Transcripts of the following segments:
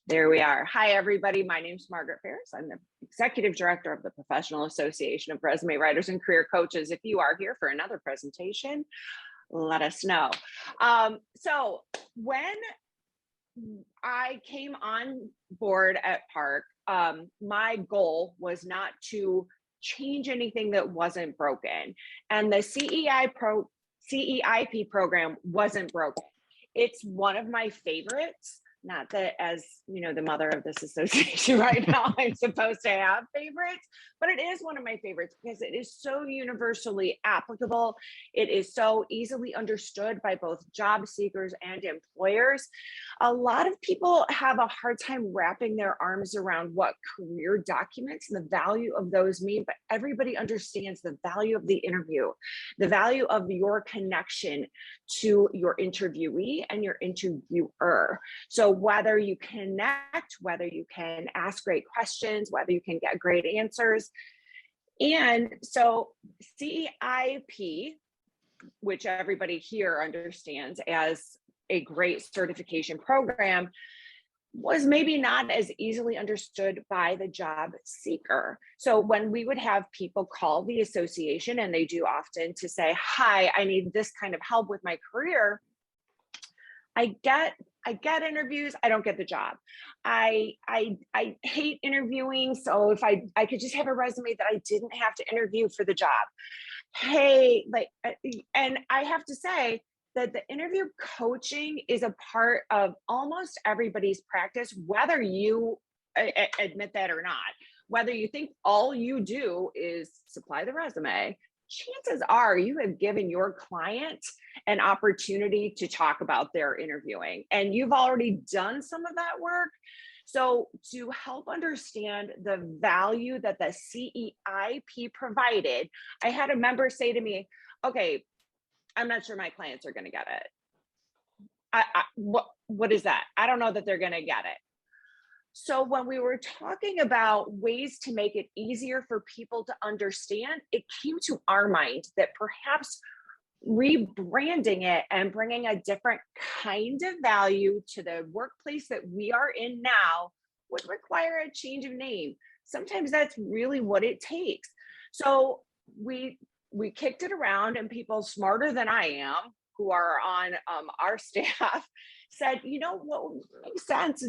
There we are. Hi, everybody. My name is Margaret Ferris. I'm the Executive Director of the Professional Association of Resume Writers and Career Coaches. If you are here for another presentation, let us know. So when I came on board at Park, my goal was not to change anything that wasn't broken. And the CEIP program wasn't broken. It's one of my favorites. Not that, as you know, the mother of this association right now, I'm supposed to have favorites, but it is one of my favorites because it is so universally applicable. It is so easily understood by both job seekers and employers. A lot of people have a hard time wrapping their arms around what career documents and the value of those mean, but everybody understands the value of the interview, the value of your connection to your interviewee and your interviewer. So whether you connect, whether you can ask great questions, whether you can get great answers. And so CEIP, which everybody here understands as a great certification program, was maybe not as easily understood by the job seeker. So when we would have people call the association, and they do often, to say, hi, I need this kind of help with my career, I get interviews, I don't get the job. I hate interviewing, so if I could just have a resume that I didn't have to interview for the job. Hey, and I have to say that the interview coaching is a part of almost everybody's practice, whether you admit that or not. Whether you think all you do is supply the resume, chances are you have given your client an opportunity to talk about their interviewing, and you've already done some of that work. So to help understand the value that the CEIP provided, I had a member say to me, okay, I'm not sure my clients are going to get it. What is that? I don't know that they're going to get it. So when we were talking about ways to make it easier for people to understand, it came to our mind that perhaps rebranding it and bringing a different kind of value to the workplace that we are in now would require a change of name. Sometimes that's really what it takes. So we kicked it around, and people smarter than I am, who are on our staff, said, you know what would make sense?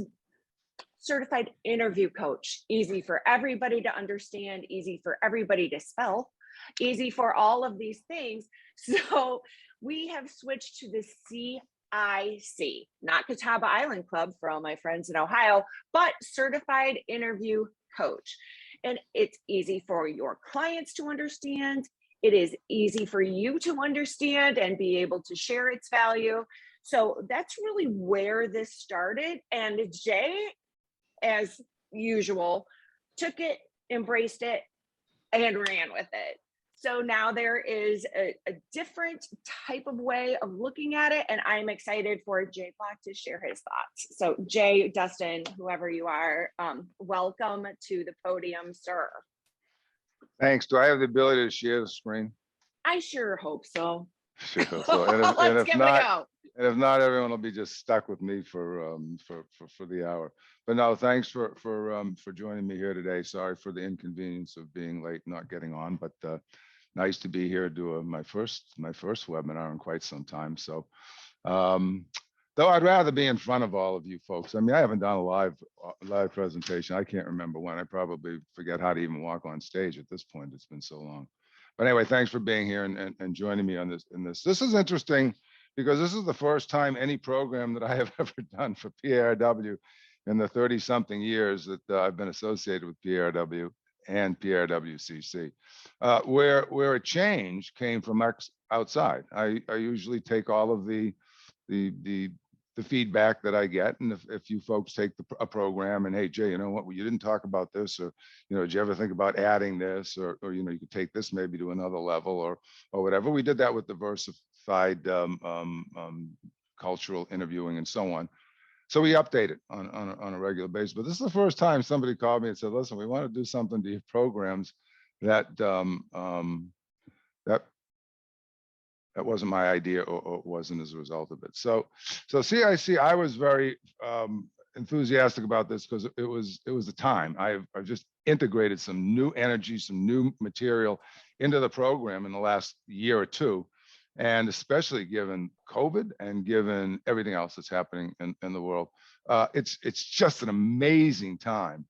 Certified interview coach, easy for everybody to understand, easy for everybody to spell, easy for all of these things. So we have switched to the CIC, not Catawba Island Club for all my friends in Ohio, but Certified Interview Coach. And it's easy for your clients to understand. It is easy for you to understand and be able to share its value. So that's really where this started. And Jay, as usual, took it, embraced it, and ran with it. So now there is a different type of way of looking at it, and I'm excited for Jay Black to share his thoughts. So Jay, Dustin, whoever you are, welcome to the podium, sir. Thanks. Do I have the ability to share the screen? I sure hope so. Sure. So, Let's give it a go. And if not, everyone will be just stuck with me for the hour. But no, thanks for joining me here today. Sorry for the inconvenience of being late, not getting on, but nice to be here, do my first webinar in quite some time. So, though I'd rather be in front of all of you folks. I mean, I haven't done a live presentation. I can't remember when. I probably forget how to even walk on stage at this point. It's been so long. But anyway, thanks for being here and joining me on this. This is interesting because this is the first time any program that I have ever done for PIRW in the 30-something years that I've been associated with PIRW and PIRWCC, where a change came from outside. I usually take all of the feedback that I get, and if you folks take a program and, hey Jay, you know what, well, you didn't talk about this, or did you ever think about adding this, or you could take this maybe to another level, or whatever. We did that with diversified cultural interviewing and so on. So we update it on a regular basis. But this is the first time somebody called me and said, listen, we want to do something to your programs that that wasn't my idea, or wasn't as a result of it. So CIC, I was very enthusiastic about this because it was the time. I've just integrated some new energy, some new material into the program in the last year or two, and especially given COVID and given everything else that's happening in the world, it's just an amazing time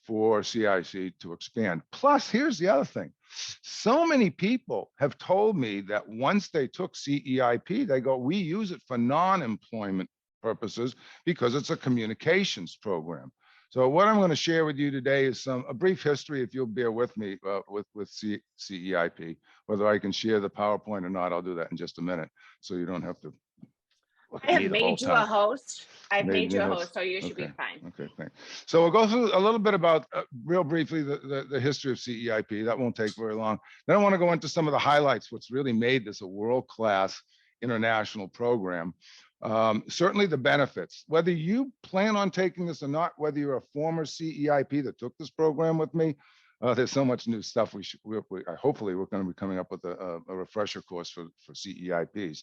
for CIC to expand. Plus, here's the other thing. So many people have told me that once they took CEIP, they go, we use it for non-employment purposes because it's a communications program. So what I'm going to share with you today is a brief history, if you'll bear with me, with CEIP. Whether I can share the PowerPoint or not, I'll do that in just a minute, so you don't have to look I at me have the whole made you a time. host. I've made you a host. host, so you should be Okay. fine. Okay, thanks. So we'll go through a little bit about, real briefly, the history of CEIP. That won't take very long. Then I want to go into some of the highlights, what's really made this a world-class international program. Certainly the benefits, whether you plan on taking this or not, whether you're a former CEIP that took this program with me, there's so much new stuff. Hopefully we're going to be coming up with a refresher course for CEIPs.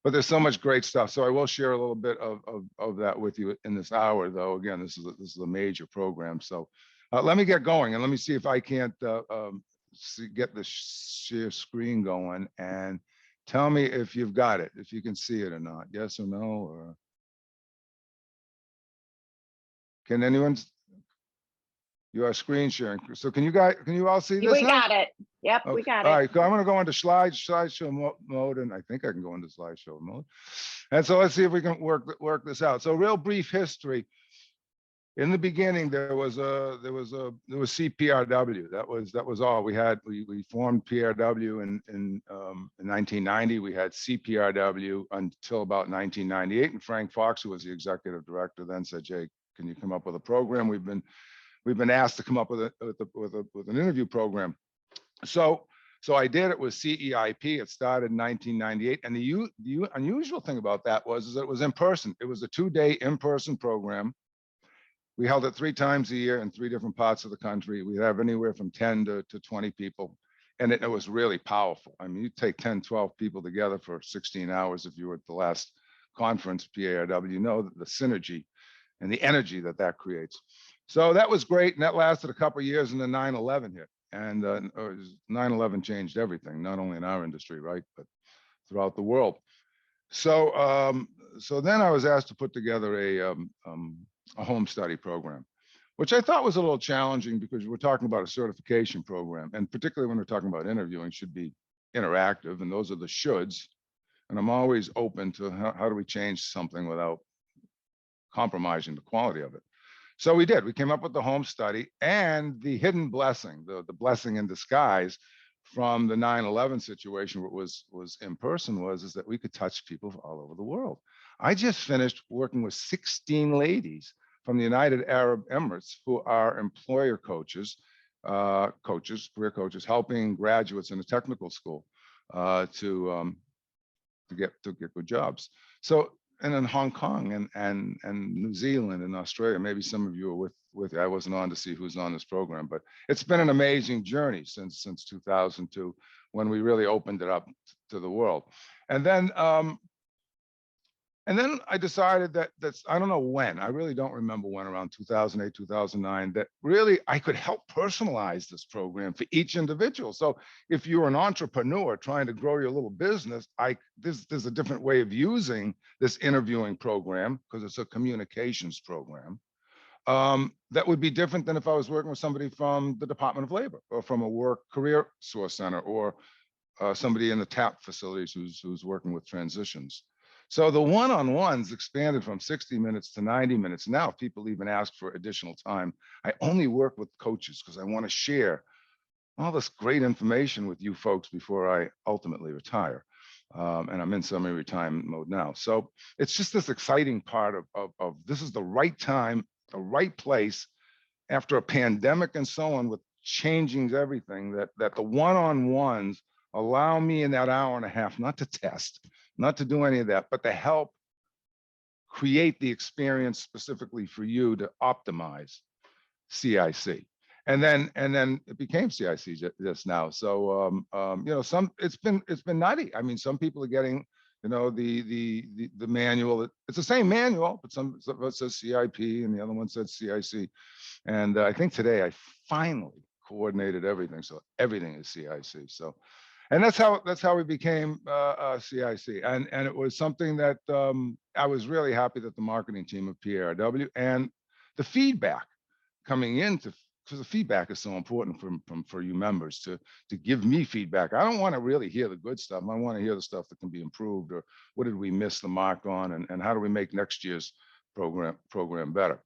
But there's so much great stuff. So I will share a little bit of that with you in this hour, though. Again, this is a major program. So let me get going, and let me see if I can't get the share screen going, and tell me if you've got it, if you can see it or not. Yes or no? Or can anyone? You are screen sharing. So can you all see this We now? got it. Yep, Okay. we got All it. right, I'm going to go into slideshow mode, and I think I can go into slideshow mode. And so let's see if we can work this out. So real brief history. In the beginning, there was CPRW. That was all we had. We formed PRW in 1990. We had CPRW until about 1998. And Frank Fox, who was the executive director, then said, "Jay, can you come up with a program?" We've been asked to come up with an interview program. So I did it with CEIP. It started in 1998. And the unusual thing about that was that it was in person. It was a 2-day in-person program. We held it 3 times a year in 3 different parts of the country. We have anywhere from 10 to 20 people. And it was really powerful. I mean, you take 10, 12 people together for 16 hours. If you were at the last conference, PARW, you know the synergy and the energy that creates. So that was great. And that lasted a couple of years, and then 9/11 hit. And 9/11 changed everything, not only in our industry, right, but throughout the world. So then I was asked to put together a home study program, which I thought was a little challenging because we're talking about a certification program, and particularly when we're talking about interviewing, should be interactive, and those are the shoulds. And I'm always open to how do we change something without compromising the quality of it. So we did. We came up with the home study, and the hidden blessing, the blessing in disguise from the 9/11 situation, what was in person, is that we could touch people all over the world. I just finished working with 16 ladies from the United Arab Emirates who are employer coaches, career coaches, helping graduates in a technical school to get good jobs. So, and in Hong Kong and New Zealand and Australia, maybe some of you are with. I wasn't on to see who's on this program, but it's been an amazing journey since 2002, when we really opened it up to the world. And then I decided that's, I don't know when, I really don't remember when, around 2008, 2009, that really I could help personalize this program for each individual. So if you're an entrepreneur trying to grow your little business, there's a different way of using this interviewing program, because it's a communications program. That would be different than if I was working with somebody from the Department of Labor, or from a work career source center, or somebody in the TAP facilities who's working with transitions. So the one-on-ones expanded from 60 minutes to 90 minutes. Now, if people even ask for additional time, I only work with coaches because I want to share all this great information with you folks before I ultimately retire. And I'm in semi-retirement mode now. So it's just this exciting part of this is the right time, the right place, after a pandemic and so on, with changing everything, that the one-on-ones allow me in that hour and a half not to test, not to do any of that, but to help create the experience specifically for you to optimize CIC. And then it became CIC just now. So it's been nutty. I mean, some people are getting You know, the manual, it's the same manual, but some of it says CIP and the other one says CIC. And I think today I finally coordinated everything. So everything is CIC. So, and that's how we became CIC. And it was something that I was really happy that the marketing team of PRW and the feedback coming into, because the feedback is so important for you members to give me feedback. I don't want to really hear the good stuff. I want to hear the stuff that can be improved, or what did we miss the mark on, and how do we make next year's program better.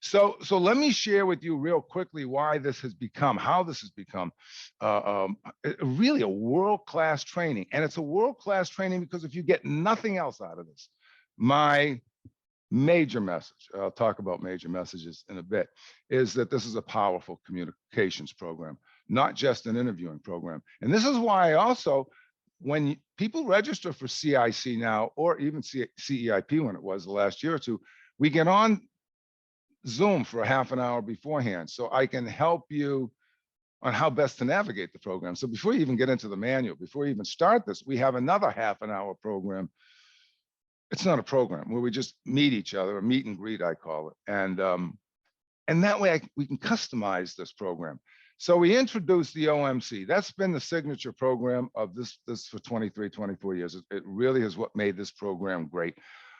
So let me share with you real quickly why this has become, how this has become really a world-class training. And it's a world-class training because if you get nothing else out of this, my major message, I'll talk about major messages in a bit, is that this is a powerful communications program, not just an interviewing program. And this is why also, when people register for CIC now, or even CEIP when it was the last year or two, we get on Zoom for a half an hour beforehand, so I can help you on how best to navigate the program. So before you even get into the manual, before you even start this, we have another half an hour program. It's not a program, where we just meet each other, a meet and greet, I call it. And that way we can customize this program. So we introduced the OMC. That's been the signature program of this for 23, 24 years. It really is what made this program great.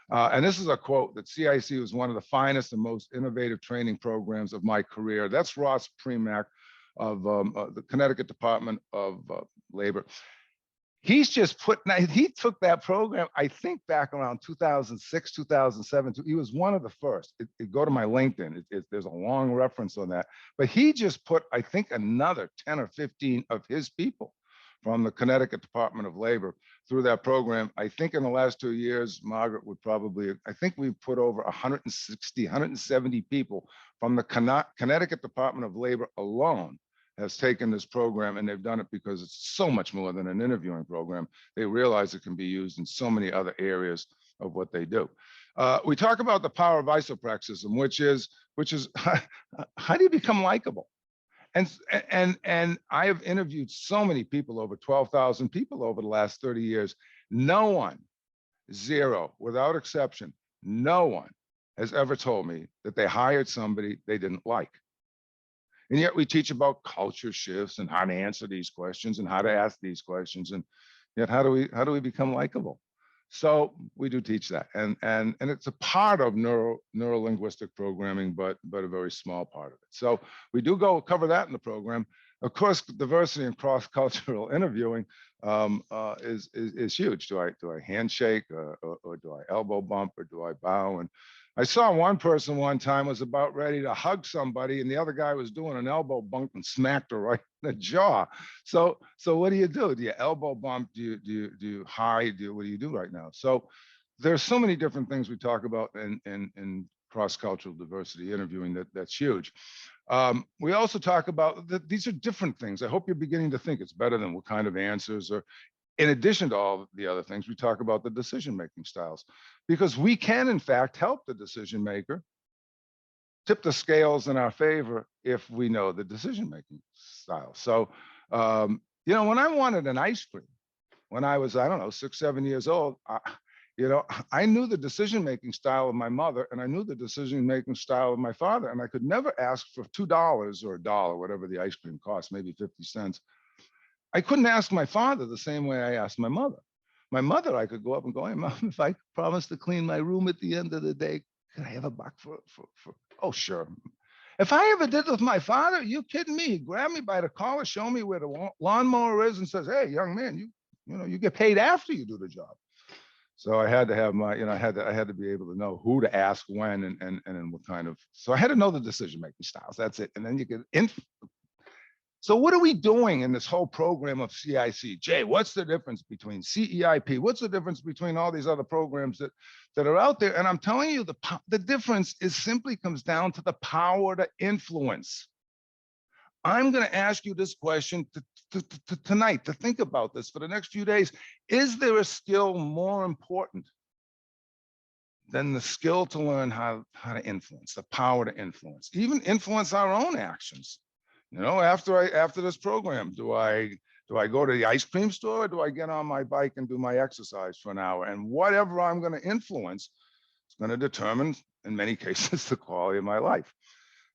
And this is a quote that CIC was one of the finest and most innovative training programs of my career. That's Ross Premack of the Connecticut Department of Labor. He's just he took that program, I think back around 2006, 2007. He was one of the first. Go to my LinkedIn. There's a long reference on that. But he just put, I think, another 10 or 15 of his people from the Connecticut Department of Labor through that program. I think in the last 2 years, Margaret would probably, I think we've put over 160, 170 people from the Connecticut Department of Labor alone has taken this program, and they've done it because it's so much more than an interviewing program. They realize it can be used in so many other areas of what they do. We talk about the power of isopraxism, which is how do you become likable? And I have interviewed so many people, over 12,000 people over the last 30 years. No one, zero, without exception, no one has ever told me that they hired somebody they didn't like. And yet we teach about culture shifts and how to answer these questions and how to ask these questions. And yet how do we become likable? So we do teach that. And it's a part of neuro-linguistic programming, but a very small part of it. So we do cover that in the program. Of course, diversity and cross-cultural interviewing is huge. Do I handshake or do I elbow bump or do I bow? And I saw one person one time was about ready to hug somebody, and the other guy was doing an elbow bump and smacked her right in the jaw. So what do you do? Do you elbow bump? Do you hide? What do you do right now? So there's so many different things we talk about in cross-cultural diversity interviewing that's huge. We also talk about that these are different things. I hope you're beginning to think it's better than what kind of answers, or in addition to all the other things, we talk about the decision-making styles, because we can, in fact, help the decision maker tip the scales in our favor if we know the decision-making style. So, you know, when I wanted an ice cream, when I was, I don't know, 6, 7 years old, I knew the decision-making style of my mother, and I knew the decision-making style of my father, and I could never ask for $2 or $1, whatever the ice cream cost, maybe 50 cents. I couldn't ask my father the same way I asked my mother. My mother, I could go up and go, hey, Mom, if I promise to clean my room at the end of the day, could I have a buck for oh, sure. If I ever did with my father, you kidding me? He'd grab me by the collar, show me where the lawnmower is, and says, hey, young man, you get paid after you do the job. So I had to have my, I had to be able to know who to ask when and in what kind of, so I had to know the decision-making styles. That's it. And then you get So what are we doing in this whole program of CIC? Jay, what's the difference between CEIP? What's the difference between all these other programs that are out there? And I'm telling you, the difference is simply comes down to the power to influence. I'm going to ask you this question tonight, to think about this for the next few days. Is there a skill more important than the skill to learn how to influence, the power to influence, even influence our own actions? You know, after this program, do I Do I go to the ice cream store or do I get on my bike and do my exercise for an hour? And whatever I'm going to influence is going to determine, in many cases, the quality of my life.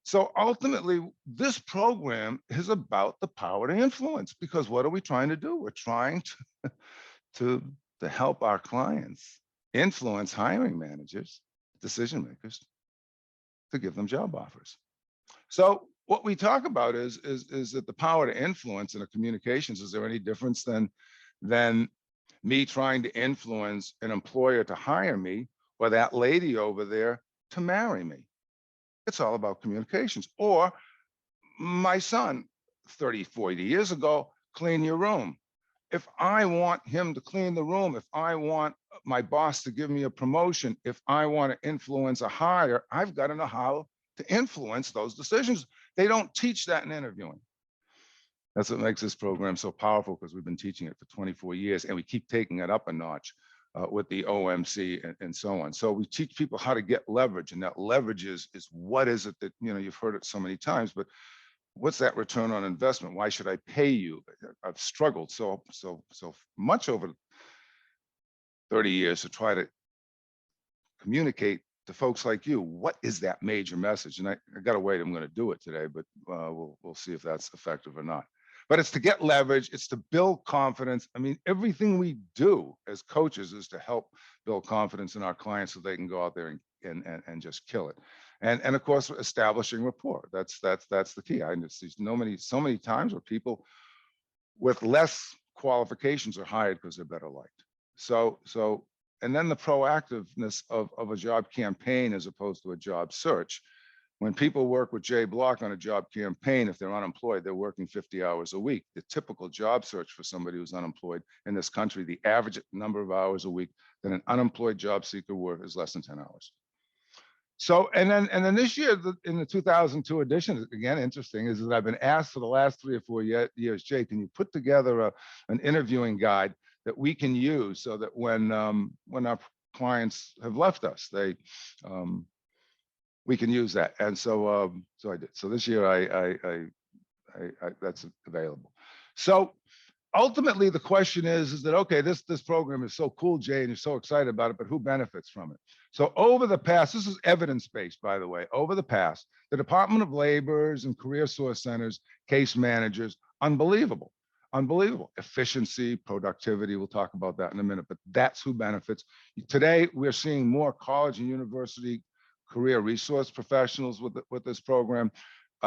So ultimately, this program is about the power to influence, because what are we trying to do? We're trying to help our clients influence hiring managers, decision makers, to give them job offers. So what we talk about is that the power to influence in a communications, is there any difference than me trying to influence an employer to hire me, or that lady over there to marry me? It's all about communications. Or my son, 30, 40 years ago, clean your room. If I want him to clean the room, if I want my boss to give me a promotion, if I want to influence a hire, I've got to know how to influence those decisions. They don't teach that in interviewing. That's what makes this program so powerful, because we've been teaching it for 24 years and we keep taking it up a notch with the OMC and so on. So we teach people how to get leverage, and that leverage is what is it that, you've heard it so many times, but what's that return on investment? Why should I pay you? I've struggled so much over 30 years to try to communicate to folks like you, what is that major message? And I got to wait, I'm going to do it today, but we'll see if that's effective or not. But it's to get leverage, it's to build confidence. I mean, everything we do as coaches is to help build confidence in our clients so they can go out there and just kill it. And of course, establishing rapport. That's the key. I just see so many times where people with less qualifications are hired because they're better liked. And then the proactiveness of a job campaign as opposed to a job search. When people work with Jay Block on a job campaign, if they're unemployed, they're working 50 hours a week. The typical job search for somebody who's unemployed in this country, the average number of hours a week that an unemployed job seeker works is less than 10 hours. So, and then this year, in the 2002 edition, again, interesting is that I've been asked for the last 3 or 4 years, Jay, can you put together an interviewing guide that we can use so that when our clients have left us, we can use that. And so I did. So this year I that's available. So ultimately the question is that, okay, this program is so cool, Jay, and you're so excited about it, but who benefits from it? So over the past, this is evidence-based, by the way, over the past, the Department of Labor's and career source centers, case managers, unbelievable. Efficiency, productivity, we'll talk about that in a minute, but that's who benefits. Today, we're seeing more college and university career resource professionals with this program.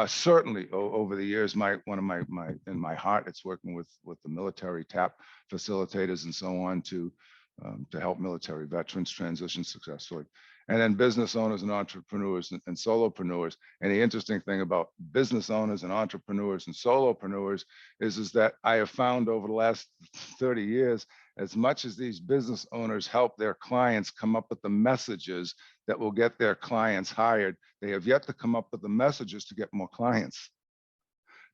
Certainly over the years, one of my in my heart, it's working with the military TAP facilitators and so on to help military veterans transition successfully. And then business owners and entrepreneurs and solopreneurs. And the interesting thing about business owners and entrepreneurs and solopreneurs is that I have found over the last 30 years, as much as these business owners help their clients come up with the messages that will get their clients hired, they have yet to come up with the messages to get more clients.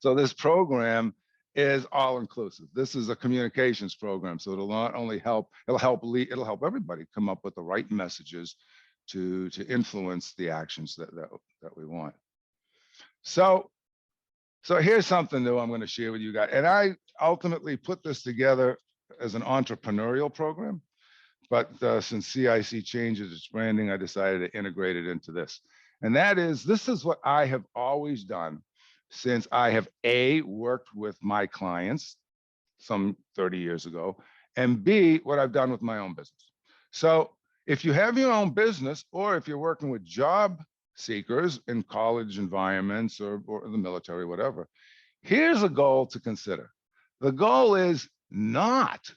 So this program is all inclusive. This is a communications program. So it'll not only help, it'll help everybody come up with the right messages to influence the actions that we want. So here's something new I'm going to share with you guys. And I ultimately put this together as an entrepreneurial program, but since CIC changes its branding, I decided to integrate it into this. And this is what I have always done since I have worked with my clients some 30 years ago, and B, what I've done with my own business. So if you have your own business, or if you're working with job seekers in college environments or the military, whatever, here's a goal to consider. The goal is not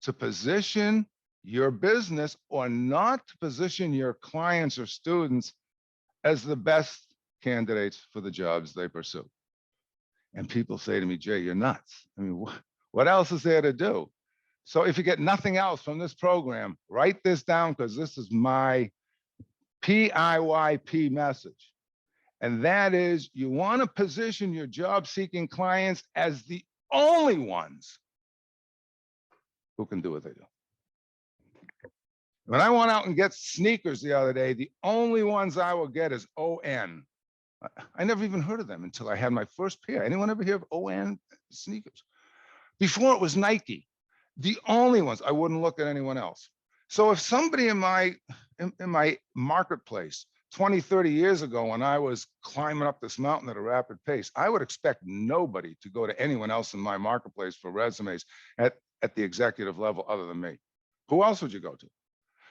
to position your business or not to position your clients or students as the best candidates for the jobs they pursue. And people say to me, Jay, you're nuts. I mean, what else is there to do? So if you get nothing else from this program, write this down, because this is my PIYP message. And that is, you want to position your job-seeking clients as the only ones who can do what they do. When I went out and get sneakers the other day, the only ones I will get is ON. I never even heard of them until I had my first pair. Anyone ever hear of ON sneakers? Before it was Nike, the only ones. I wouldn't look at anyone else. So if somebody in my marketplace 20, 30 years ago, when I was climbing up this mountain at a rapid pace, I would expect nobody to go to anyone else in my marketplace for resumes at the executive level other than me. Who else would you go to?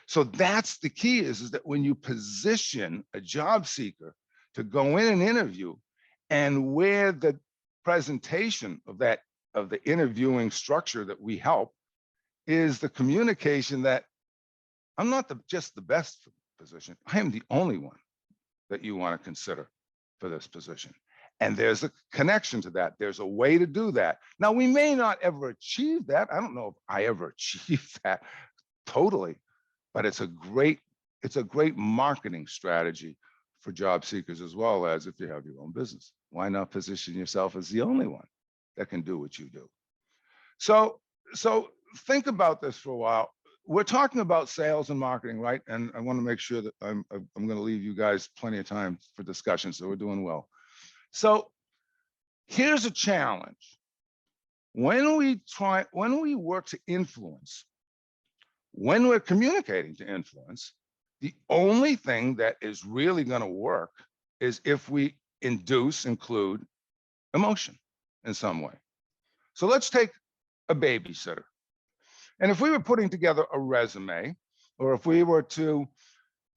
So that's the key is that when you position a job seeker to go in and interview, and where the presentation of the interviewing structure that we help is the communication that I'm not just the best for the position. I am the only one that you want to consider for this position. And there's a connection to that. There's a way to do that. Now, we may not ever achieve that. I don't know if I ever achieved that totally, but it's a great marketing strategy for job seekers, as well as if you have your own business. Why not position yourself as the only one that can do what you do? So think about this for a while. We're talking about sales and marketing, right? And I want to make sure that I'm going to leave you guys plenty of time for discussion, so we're doing well. So here's a challenge. When we work to influence, when we're communicating to influence, the only thing that is really going to work is if we include emotion in some way. So let's take a babysitter. And if we were putting together a resume, or if we were to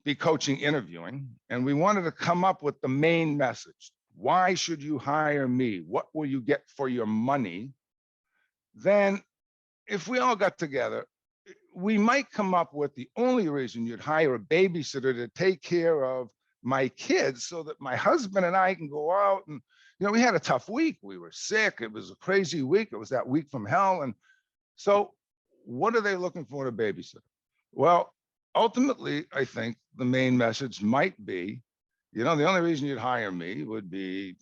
be coaching interviewing, and we wanted to come up with the main message, why should you hire me? What will you get for your money? Then if we all got together, we might come up with the only reason you'd hire a babysitter to take care of my kids so that my husband and I can go out. And, we had a tough week. We were sick. It was a crazy week. It was that week from hell. And so what are they looking for in a babysitter? Well, ultimately, I think the main message might be, the only reason you'd hire me would be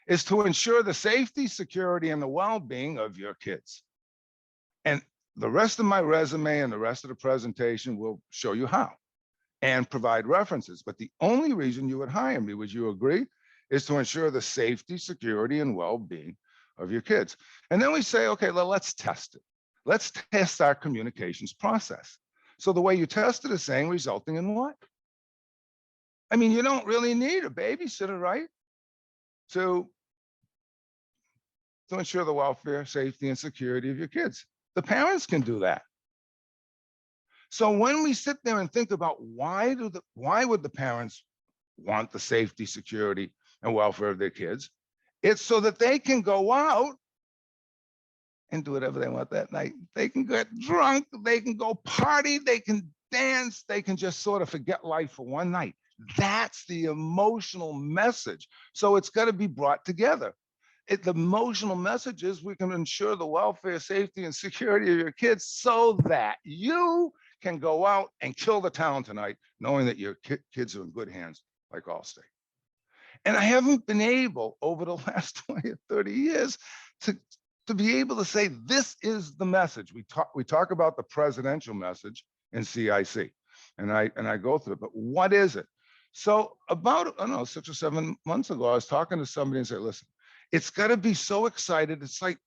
is to ensure the safety, security, and the well-being of your kids. And the rest of my resume and the rest of the presentation will show you how and provide references. But the only reason you would hire me, would you agree, is to ensure the safety, security, and well-being of your kids. And then we say, okay, well, let's test it. Let's test our communications process. So the way you test it is saying resulting in what? I mean, you don't really need a babysitter, right? To ensure the welfare, safety, and security of your kids. The parents can do that. So when we sit there and think about why would the parents want the safety, security, and welfare of their kids, it's so that they can go out and do whatever they want that night. They can get drunk, they can go party, they can dance, they can just sort of forget life for one night. That's the emotional message. So it's got to be brought together. The emotional message is we can ensure the welfare, safety, and security of your kids so that you can go out and kill the town tonight, knowing that your kids are in good hands, like Allstate. And I haven't been able over the last 20 or 30 years to be able to say, this is the message. We talk about the presidential message in CIC, and I go through it, but what is it? So about, I don't know, 6 or 7 months ago, I was talking to somebody and said, listen, it's got to be so excited. It's like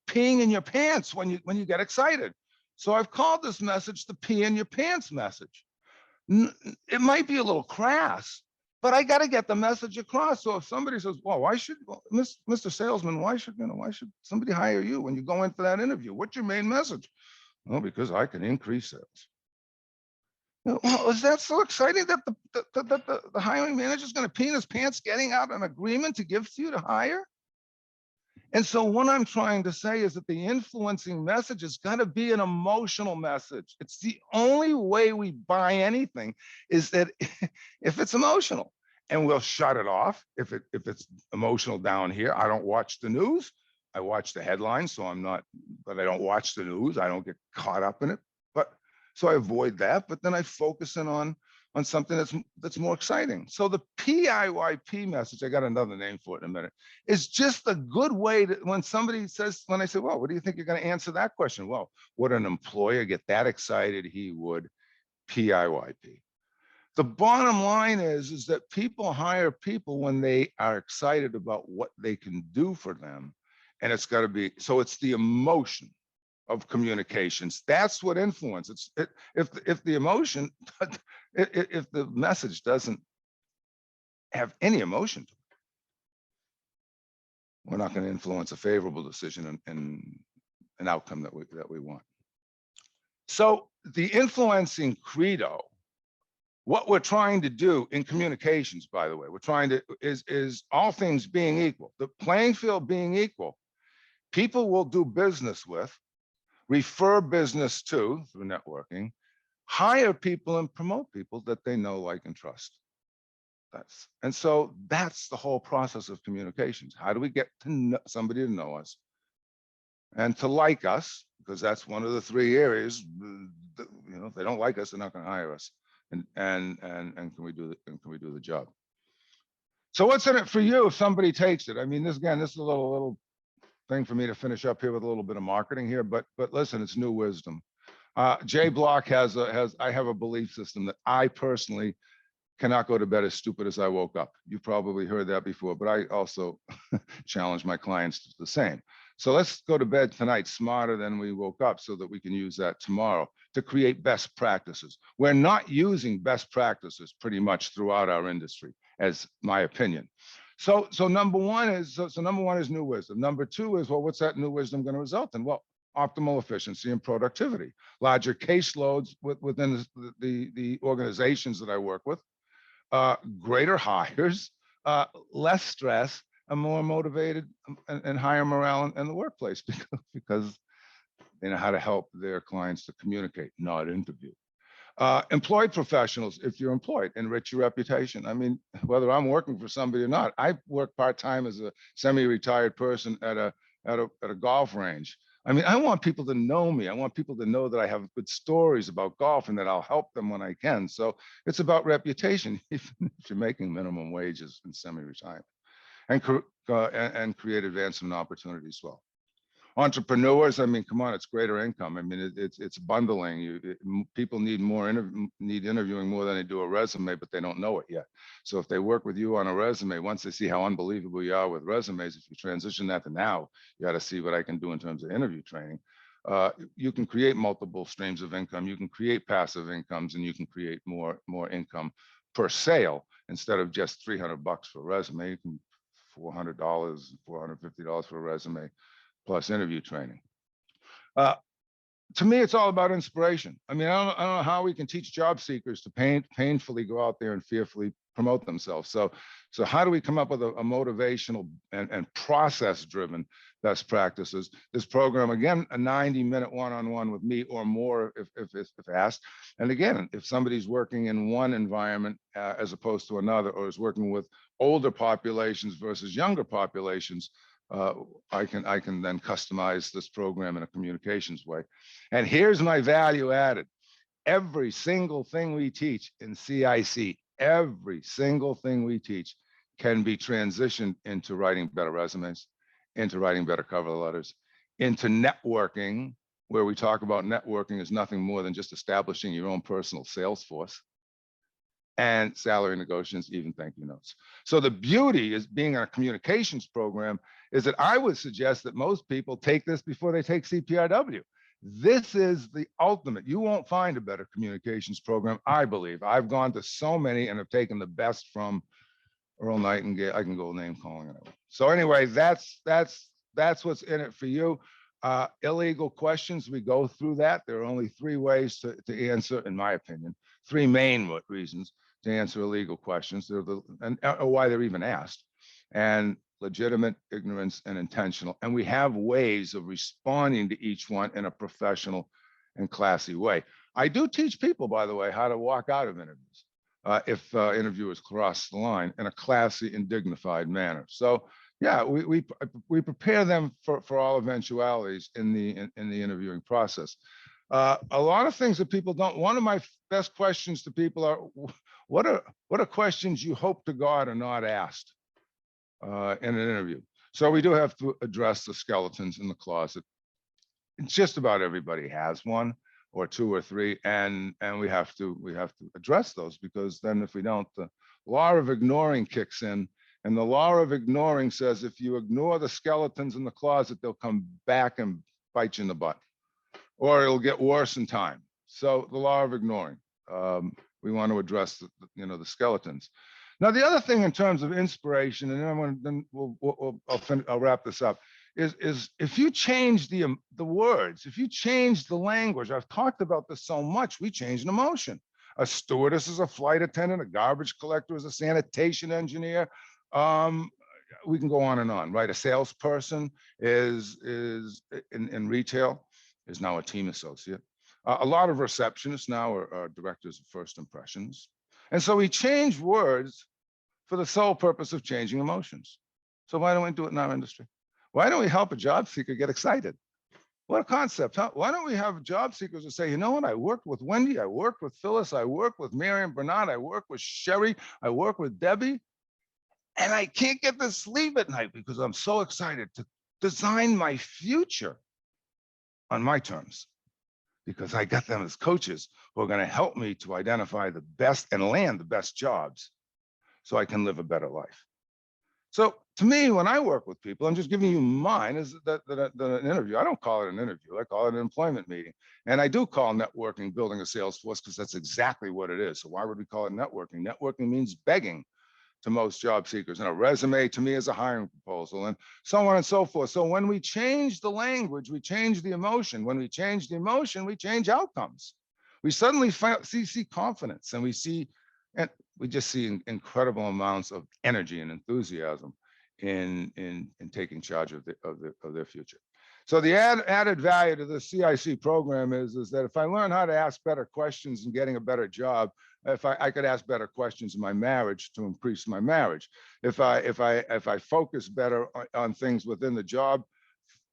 peeing in your pants when you get excited. So I've called this message the pee in your pants message. It might be a little crass, but I got to get the message across. So if somebody says, well, Mr. Salesman, why should somebody hire you when you go in for that interview? What's your main message? Well, because I can increase sales. Well, is that so exciting that the hiring manager is going to pee in his pants getting out an agreement to give to you to hire? And so what I'm trying to say is that the influencing message has got to be an emotional message. It's the only way we buy anything is that if it's emotional, and we'll shut it off if it's emotional down here. I don't watch the news. I watch the headlines, but I don't watch the news. I don't get caught up in it. So I avoid that, but then I focus in on something that's more exciting. So the PIYP message, I got another name for it in a minute, is just a good way to, when I say, well, what do you think you're going to answer that question? Well, would an employer get that excited? He would PIYP. The bottom line is that people hire people when they are excited about what they can do for them And it's got to be, so it's the emotion of communications. That's what influence. If the emotion, if the message doesn't have any emotion to it, we're not going to influence a favorable decision and an outcome that we want. So the influencing credo, what we're trying to do in communications, by the way, we're trying to is all things being equal, the playing field being equal, people will do business with, refer business to through networking, hire people and promote people that they know, like, and trust. And so that's the whole process of communications. How do we get to know somebody to know us and to like us? Because that's one of the three areas. If they don't like us, they're not going to hire us. And can we do the job? So what's in it for you if somebody takes it? I mean, this is a little thing for me to finish up here with a little bit of marketing here, but listen, it's new wisdom. Jay Block I have a belief system that I personally cannot go to bed as stupid as I woke up. You've probably heard that before, but I also challenge my clients to the same. So let's go to bed tonight smarter than we woke up so that we can use that tomorrow to create best practices. We're not using best practices pretty much throughout our industry, as my opinion. So number one is new wisdom. Number two is, well, what's that new wisdom going to result in? Well, optimal efficiency and productivity, larger caseloads within the organizations that I work with, greater hires, less stress, and more motivated and higher morale in the workplace because they know how to help their clients to communicate, not interview. Employed professionals, if you're employed, enrich your reputation. I mean, whether I'm working for somebody or not, I work part-time as a semi-retired person at a golf range. I mean, I want people to know me. I want people to know that I have good stories about golf and that I'll help them when I can. So it's about reputation, even if you're making minimum wages in semi-retirement, and create advancement opportunities as well. Entrepreneurs, I mean, come on, it's greater income. I mean, it's bundling. People need interviewing more than they do a resume, but they don't know it yet. So if they work with you on a resume, once they see how unbelievable you are with resumes, if you transition that to now, you got to see what I can do in terms of interview training. You can create multiple streams of income. You can create passive incomes, and you can create more income per sale instead of just $300 for a resume. You can $400, $450 for a resume, plus interview training. To me, it's all about inspiration. I mean, I don't know how we can teach job seekers to painfully go out there and fearfully promote themselves. So how do we come up with a motivational and process-driven best practices? This program, again, a 90-minute one-on-one with me or more if asked. And again, if somebody's working in one environment as opposed to another, or is working with older populations versus younger populations, I can then customize this program in a communications way. And here's my value added. Every single thing we teach in CIC, every single thing we teach can be transitioned into writing better resumes, into writing better cover letters, into networking, where we talk about networking is nothing more than just establishing your own personal sales force, and salary negotiations, even thank you notes. So the beauty is being in a communications program is that I would suggest that most people take this before they take CPRW. This is the ultimate. You won't find a better communications program, I believe. I've gone to so many and have taken the best from Earl Nightingale. I can go name calling it. So anyway, that's what's in it for you. Illegal questions, we go through that. There are only three ways to answer, in my opinion, three main reasons to answer illegal questions. And why they're even asked. And legitimate, ignorance, and intentional. And we have ways of responding to each one in a professional and classy way. I do teach people, by the way, how to walk out of interviews if interviewers cross the line in a classy and dignified manner. So yeah, we prepare them for all eventualities in the interviewing process. A lot of things that people don't. One of my best questions to people are, what are questions you hope to God are not asked in an interview? So we do have to address the skeletons in the closet. Just about everybody has one or two or three, and we have to address those, because then if we don't, the law of ignoring kicks in, And the law of ignoring says if you ignore the skeletons in the closet, they'll come back and bite you in the butt, or it'll get worse in time. So the law of ignoring, we want to address the skeletons. Now, the other thing in terms of inspiration, and then I'll wrap this up, is if you change the words, if you change the language, I've talked about this so much, we change an emotion. A stewardess is a flight attendant, a garbage collector is a sanitation engineer. We can go on and on, right? A salesperson is in retail is now a team associate. A lot of receptionists now are directors of first impressions. And so we change words for the sole purpose of changing emotions. So why don't we do it in our industry? Why don't we help a job seeker get excited? What a concept, huh? Why don't we have job seekers who say, you know what, I worked with Wendy, I worked with Phyllis, I worked with Miriam Bernard, I worked with Sherry, I worked with Debbie, and I can't get to sleep at night because I'm so excited to design my future on my terms, because I got them as coaches who are going to help me to identify the best and land the best jobs so I can live a better life. So to me, when I work with people, I'm just giving you mine is that an interview. I don't call it an interview. I call it an employment meeting. And I do call networking building a sales force because that's exactly what it is. So why would we call it networking? Networking means begging to most job seekers, and a resume to me is a hiring proposal, and so on and so forth. So when we change the language, we change the emotion. When we change the emotion, we change outcomes. We suddenly see confidence, and we just see incredible amounts of energy and enthusiasm in taking charge of their future. So the added value to the CIC program is that if I learn how to ask better questions and getting a better job, if I could ask better questions in my marriage to increase my marriage, if I focus better on things within the job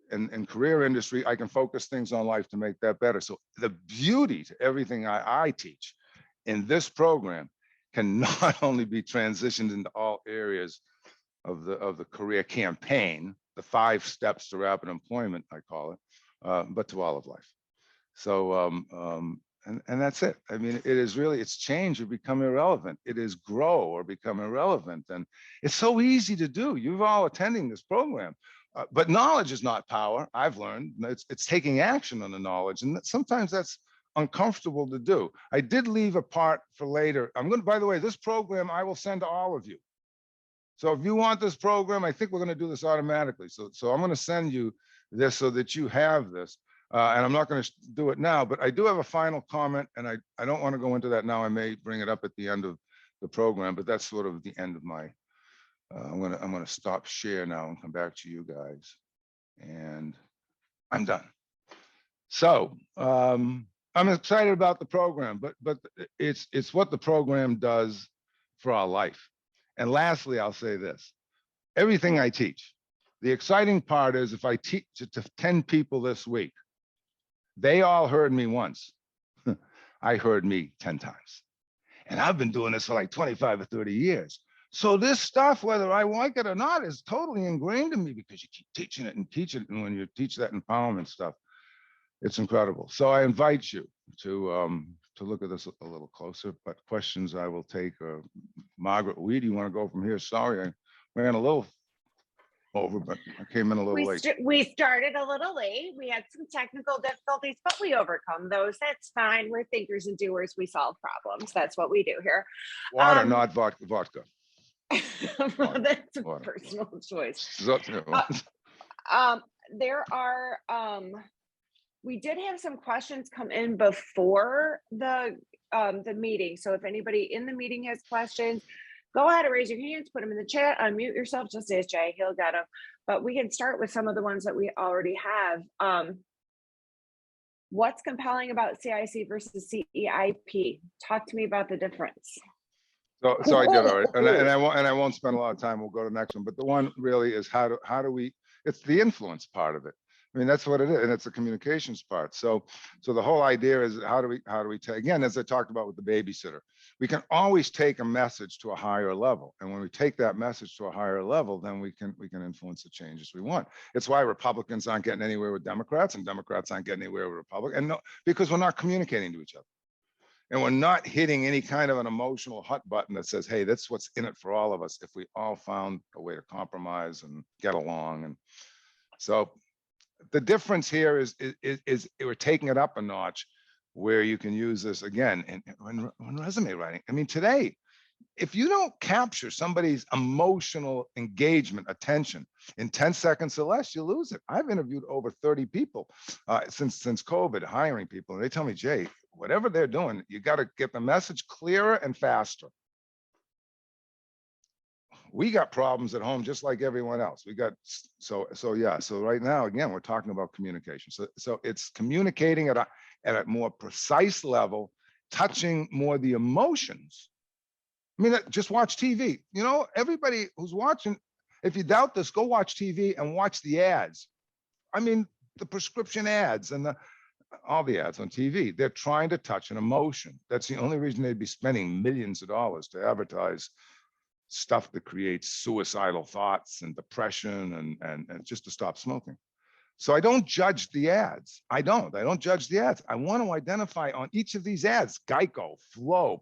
and career industry, I can focus things on life to make that better. So the beauty to everything I teach in this program can not only be transitioned into all areas of the career campaign, the 5 steps to rapid employment, I call it, but to all of life. So, and that's it. I mean, it is really, it's change or become irrelevant. It is grow or become irrelevant. And it's so easy to do. You're all attending this program, but knowledge is not power. I've learned it's taking action on the knowledge. And sometimes that's uncomfortable to do. I did leave a part for later. By the way, this program I will send to all of you. So if you want this program, I think we're going to do this automatically. So I'm going to send you this so that you have this. And I'm not going to do it now, but I do have a final comment, and I don't want to go into that now. I may bring it up at the end of the program, but that's sort of the end of my. I'm going to stop share now and come back to you guys, and I'm done. So I'm excited about the program, but it's what the program does for our life. And lastly, I'll say this: everything I teach, the exciting part is if I teach it to 10 people this week, they all heard me once. I heard me 10 times. And I've been doing this for like 25 or 30 years. So this stuff, whether I like it or not, is totally ingrained in me because you keep teaching it and teach it. And when you teach that empowerment stuff, it's incredible. So I invite you to look at this a little closer, but questions I will take. Margaret Weed, you want to go from here? Sorry, I ran a little over, but I came in a little late. We started a little late. We had some technical difficulties, but we overcome those. That's fine. We're thinkers and doers. We solve problems. That's what we do here. Water, not vodka. That's a personal choice. There are, we did have some questions come in before the meeting. So if anybody in the meeting has questions, go ahead and raise your hands, put them in the chat, unmute yourself, just as Jay, he'll get them. But we can start with some of the ones that we already have. What's compelling about CIC versus CEIP? Talk to me about the difference. So I did already, and I won't spend a lot of time. We'll go to the next one. But the one really is how do we? It's the influence part of it. I mean, that's what it is, and it's the communications part. So the whole idea is how do we take, again, as I talked about with the babysitter, we can always take a message to a higher level, and when we take that message to a higher level, then we can influence the changes we want. It's why Republicans aren't getting anywhere with Democrats, and Democrats aren't getting anywhere with Republicans, and no, because we're not communicating to each other. And we're not hitting any kind of an emotional hot button that says, hey, that's what's in it for all of us if we all found a way to compromise and get along. And so the difference here is we're taking it up a notch where you can use this again in resume writing. I mean, today, if you don't capture somebody's emotional engagement, attention in 10 seconds or less, you lose it. I've interviewed over 30 people since COVID, hiring people, and they tell me, Jay, whatever they're doing, you got to get the message clearer and faster. We got problems at home just like everyone else. We got so right now, again, we're talking about communication. So it's communicating at a more precise level, touching more the emotions. I mean, just watch TV. You know, everybody who's watching, if you doubt this, go watch TV and watch the ads. I mean, the prescription ads and all the ads on TV, they're trying to touch an emotion. That's the only reason they'd be spending millions of dollars to advertise stuff that creates suicidal thoughts and depression and just to stop smoking. So I don't judge the ads. I don't judge the ads. I want to identify on each of these ads, Geico, Flow,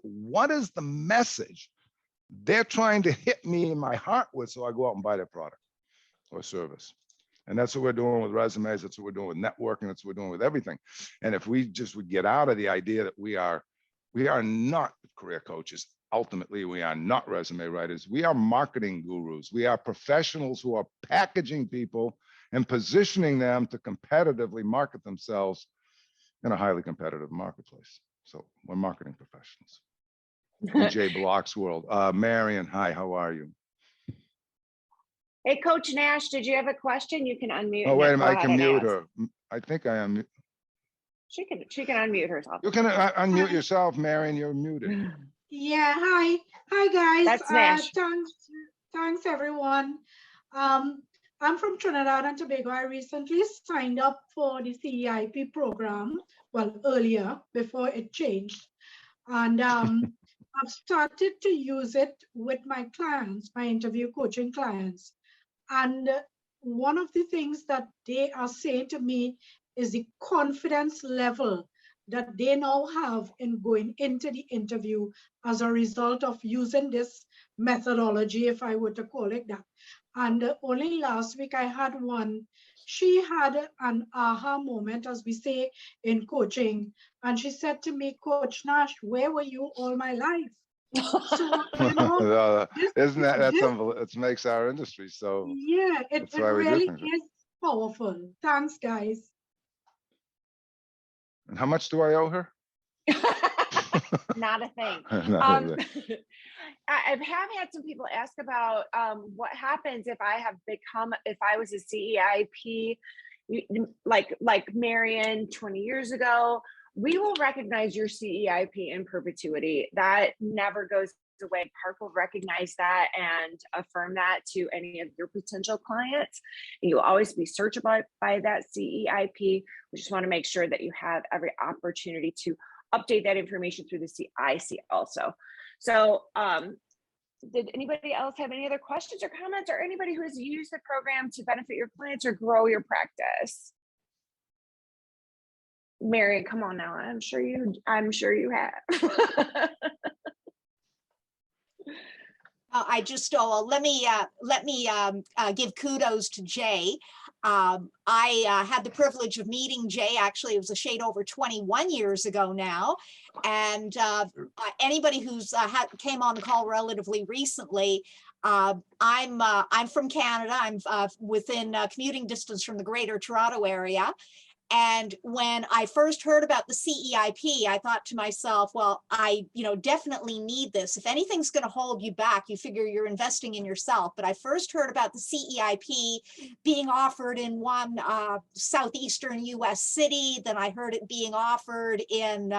what is the message they're trying to hit me in my heart with so I go out and buy their product or service. And that's what we're doing with resumes. That's what we're doing with networking. That's what we're doing with everything. And if we just would get out of the idea that we are not career coaches. Ultimately, we are not resume writers. We are marketing gurus. We are professionals who are packaging people and positioning them to competitively market themselves in a highly competitive marketplace. So we're marketing professionals in Jay Block's world. Marion, hi, how are you? Hey, Coach Nash, did you have a question? You can unmute. Oh, wait a minute, I can mute her. I think I am. She can unmute herself. You can unmute yourself, Marion, you're muted. Yeah, hi guys. That's Nash. Thanks everyone. I'm from Trinidad and Tobago. I recently signed up for the CEIP program, well, earlier before it changed. And I've started to use it with my clients, my interview coaching clients. And one of the things that they are saying to me is the confidence level that they now have in going into the interview as a result of using this methodology, if I were to call it that. And only last week I had one. She had an aha moment, as we say in coaching. And she said to me, Coach Nash, where were you all my life? So, you know, isn't that's unbelievable? It makes our industry so. Yeah, it really is powerful. Thanks, guys. And how much do I owe her? Not a thing. I have had some people ask about what happens if I was a CEIP, like Marion 20 years ago. We will recognize your CEIP in perpetuity. That never goes away. Park will recognize that and affirm that to any of your potential clients. And you'll always be searchable by that CEIP. We just want to make sure that you have every opportunity to update that information through the CIC also. So did anybody else have any other questions or comments, or anybody who has used the program to benefit your clients or grow your practice? Marion, come on now. I'm sure you have. Let me give kudos to Jay. I had the privilege of meeting Jay. Actually, it was a shade over 21 years ago now. And anybody who's came on the call relatively recently, I'm from Canada. I'm within commuting distance from the Greater Toronto area. And when I first heard about the CEIP, I thought to myself, well, I definitely need this. If anything's going to hold you back, you figure you're investing in yourself. But I first heard about the CEIP being offered in one southeastern US city. Then I heard it being offered in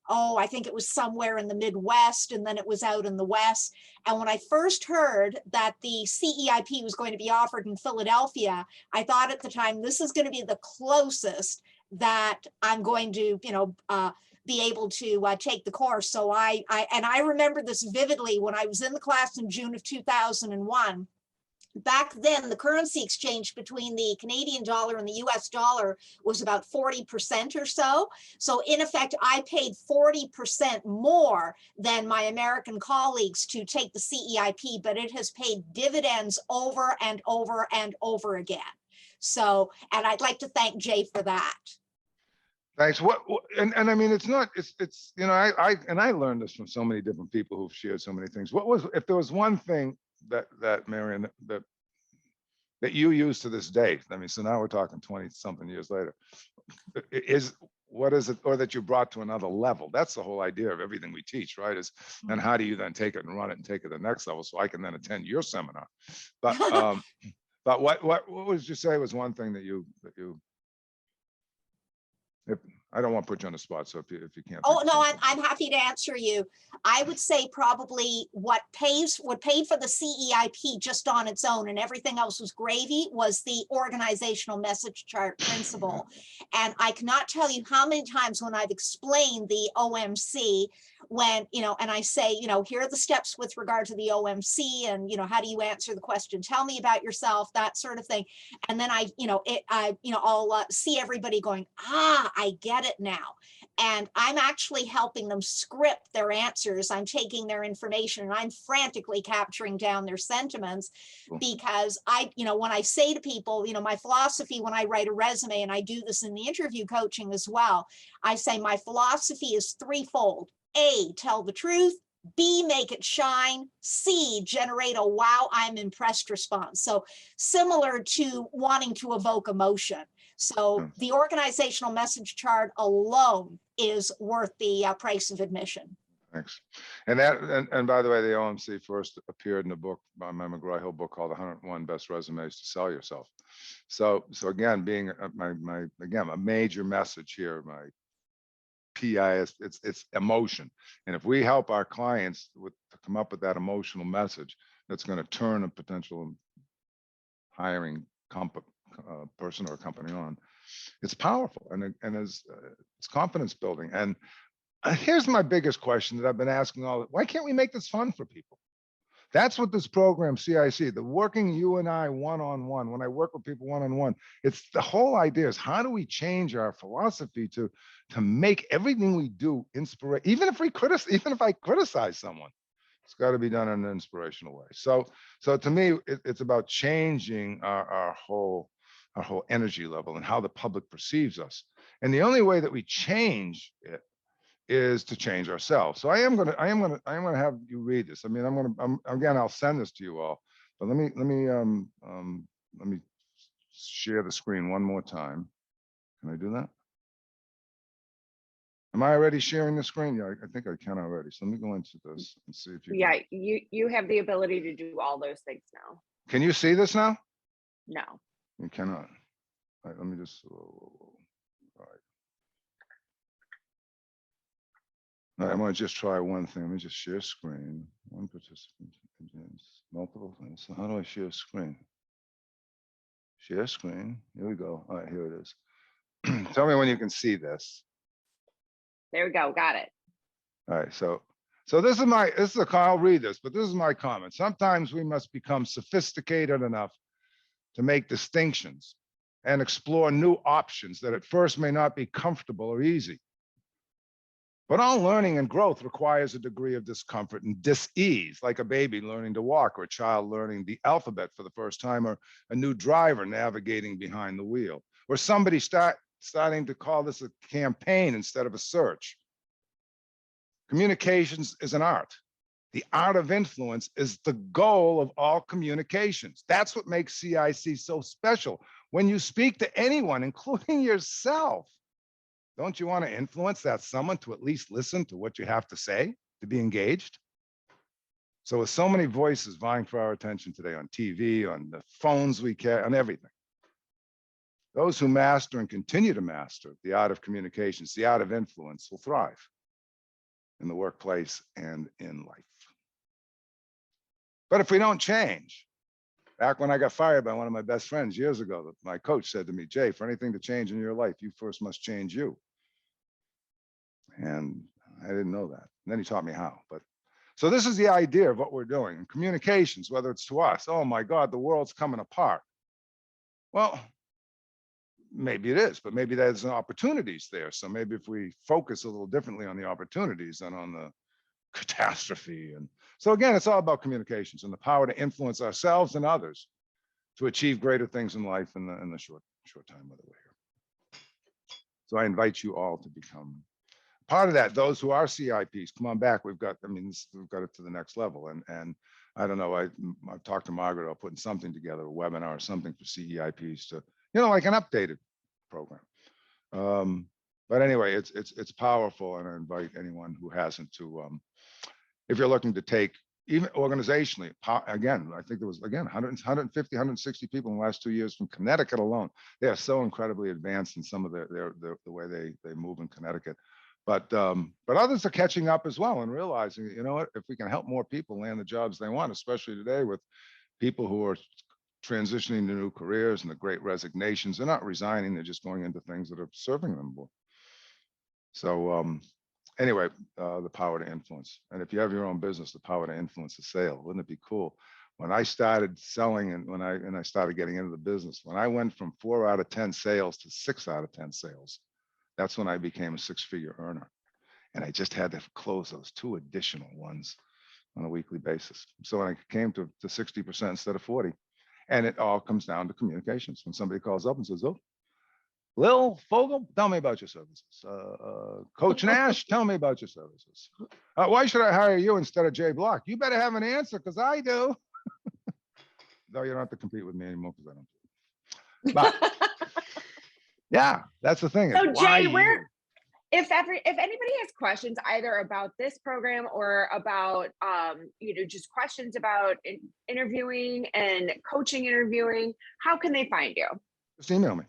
I think it was somewhere in the Midwest, and then it was out in the West. And when I first heard that the CEIP was going to be offered in Philadelphia, I thought at the time, this is going to be the closest that I'm going to, be able to take the course. So I remember this vividly when I was in the class in June of 2001. back then the currency exchange between the Canadian dollar and the US dollar was about 40% or so. So in effect, I paid 40% more than my American colleagues to take the CEIP, but it has paid dividends over and over and over again. So, and I'd like to thank Jay for that. Thanks. And I mean, it's not, it's, you know, I learned this from so many different people who've shared so many things. What was, if there was one thing that Marion, that you use to this day, I mean, so now we're talking 20 something years later, what is it, or that you brought to another level? That's the whole idea of everything we teach, right? Is, and how do you then take it and run it and take it to the next level so I can then attend your seminar? But but what would you say was one thing that you if, I don't want to put you on the spot, so if you can't. Oh no, I'm happy to answer you. I would say probably what paid for the CEIP just on its own, and everything else was gravy, was the organizational message chart principle. And I cannot tell you how many times when I've explained the OMC, when, you know, and I say, you know, here are the steps with regard to the OMC, and, you know, how do you answer the question? Tell me about yourself, that sort of thing. And then I'll see everybody going, I get it now. And I'm actually helping them script their answers. I'm taking their information and I'm frantically capturing down their sentiments, because when I say to people, you know, my philosophy when I write a resume, and I do this in the interview coaching as well, I say my philosophy is threefold. A, tell the truth. B, make it shine. C, generate a wow, I'm impressed response. So similar to wanting to evoke emotion. So the organizational message chart alone is worth the price of admission. Thanks. And by the way, the OMC first appeared in a book by my McGraw-Hill book called 101 Best Resumes to Sell Yourself. So again, being a major message here, my PIS, it's emotion. And if we help our clients to come up with that emotional message, that's going to turn a potential hiring person or company on, it's powerful, and it's confidence building. And here's my biggest question that I've been asking why can't we make this fun for people? That's what this program, CIC, the working you and I one-on-one, when I work with people one-on-one, it's the whole idea is how do we change our philosophy to make everything we do inspirational, even if I criticize someone, it's got to be done in an inspirational way. So to me, it's about changing our whole energy level and how the public perceives us. And the only way that we change it is to change ourselves. So I am gonna have you read this. I mean, again, I'll send this to you all, but let me share the screen one more time. Can I do that? Am I already sharing the screen? Yeah, I think I can already. So let me go into this and see if you Yeah, you have the ability to do all those things now. Can you see this now? No. You cannot. All right, let me just, all right. All right, I'm gonna just try one thing. Let me just share screen. One participant, multiple things. So how do I share screen? Share screen. Here we go. All right, here it is. Tell me when you can see this. There we go. Got it. All right, so I'll read this, but this is my comment. Sometimes we must become sophisticated enough to make distinctions and explore new options that at first may not be comfortable or easy. But all learning and growth requires a degree of discomfort and dis-ease, like a baby learning to walk, or a child learning the alphabet for the first time, or a new driver navigating behind the wheel, or somebody starting to call this a campaign instead of a search. Communications is an art. The art of influence is the goal of all communications. That's what makes CIC so special. When you speak to anyone, including yourself, don't you want to influence that someone to at least listen to what you have to say, to be engaged? So with so many voices vying for our attention today on TV, on the phones we carry, on everything, those who master and continue to master the art of communications, the art of influence, will thrive in the workplace and in life. But if we don't change, back when I got fired by one of my best friends years ago, my coach said to me, Jay, for anything to change in your life, you first must change you. And I didn't know that. And then he taught me how. But So this is the idea of what we're doing in communications, whether it's to us, oh my God, the world's coming apart. Well, maybe it is, but maybe there's opportunities there. So maybe if we focus a little differently on the opportunities than on the catastrophe. And so again, it's all about communications and the power to influence ourselves and others to achieve greater things in life in the short time that we're here. So I invite you all to become part of that. Those who are CIPs, come on back. We've got, I mean, we've got it to the next level. And I don't know, I've talked to Margaret about putting something together, a webinar or something for CEIPs to, like an updated program. But anyway, it's powerful, and I invite anyone who hasn't to, if you're looking to take, even organizationally, again, I think there was, again, 150, 160 people in the last 2 years from Connecticut alone. They are so incredibly advanced in some of the way they move in Connecticut. But others are catching up as well and realizing, you know what, if we can help more people land the jobs they want, especially today with people who are transitioning to new careers and the great resignations, they're not resigning, they're just going into things that are serving them more. So anyway, the power to influence. And if you have your own business, the power to influence the sale. Wouldn't it be cool? When I started selling and when I started getting into the business, when I went from 4 out of 10 sales to 6 out of 10 sales, that's when I became a 6-figure earner. And I just had to close those 2 additional ones on a weekly basis. So when I came to 60% instead of 40, and it all comes down to communications. When somebody calls up and says, oh, Lil Fogel, tell me about your services. Coach Nash, tell me about your services. Why should I hire you instead of Jay Block? You better have an answer, because I do. Though you don't have to compete with me anymore, because I don't. But yeah, that's the thing. So Jay, if anybody has questions either about this program or about just questions about interviewing and coaching interviewing, how can they find you? Just email me.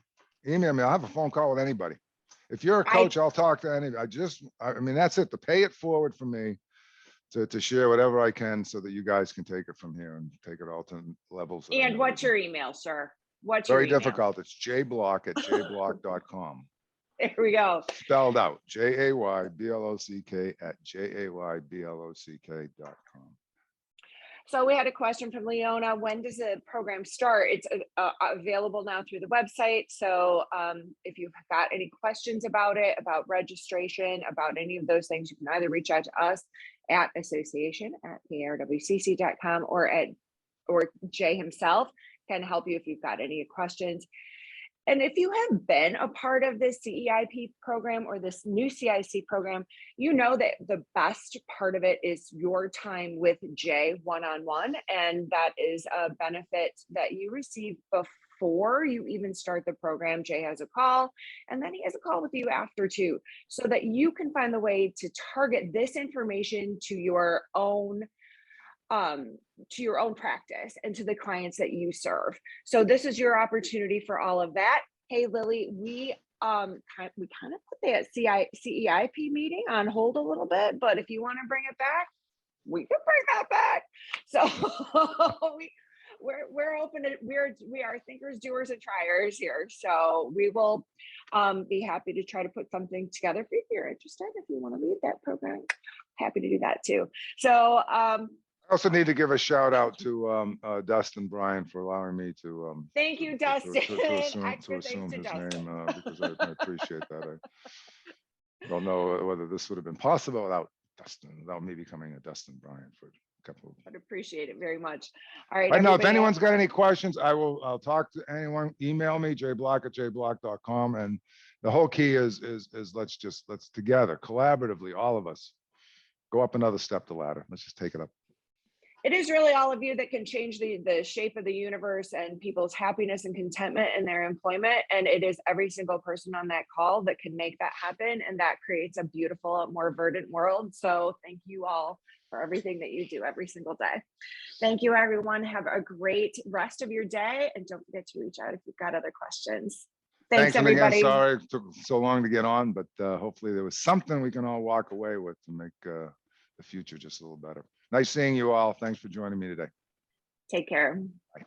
Email me. I'll have a phone call with anybody. If you're a coach, I'll talk to anybody. I mean, that's it. To pay it forward for me to share whatever I can so that you guys can take it from here and take it all to levels. And what's your email, sir? What's very your email? difficult. It's jayblock@jayblock.com. There we go. Spelled out. JAYBLOCK@jayblock.com. So we had a question from Leona. When does the program start? It's available now through the website. So if you've got any questions about it, about registration, about any of those things, you can either reach out to us at association@prwcc.com or Jay himself can help you if you've got any questions. And if you have been a part of this CEIP program or this new CIC program, you know that the best part of it is your time with Jay one-on-one. And that is a benefit that you receive before you even start the program. Jay has a call, and then he has a call with you after too, so that you can find the way to target this information to your own practice and to the clients that you serve. So this is your opportunity for all of that. Hey, Lily, we kind of put the CEIP meeting on hold a little bit, but if you want to bring it back, we can bring that back. So we're open to, we are thinkers, doers, and triers here. So we will be happy to try to put something together for you if you're interested. If you want to lead that program, happy to do that too. So I also need to give a shout out to Dustin Bryan for allowing me to thank you, Dustin. to assume his name because I appreciate that. I don't know whether this would have been possible without me becoming a Dustin Bryan for a couple of. I'd appreciate it very much. All right. I know if anyone's got any questions, I'll talk to anyone. Email me, jayblock@jayblock.com. And the whole key is let's together, collaboratively, all of us, go up another step the ladder. Let's just take it up. It is really all of you that can change the shape of the universe and people's happiness and contentment in their employment. And it is every single person on that call that can make that happen. And that creates a beautiful, more verdant world. So thank you all for everything that you do every single day. Thank you, everyone. Have a great rest of your day. And don't forget to reach out if you've got other questions. Thanks everybody. Again, sorry it took so long to get on, but hopefully there was something we can all walk away with to make the future just a little better. Nice seeing you all. Thanks for joining me today. Take care. Bye.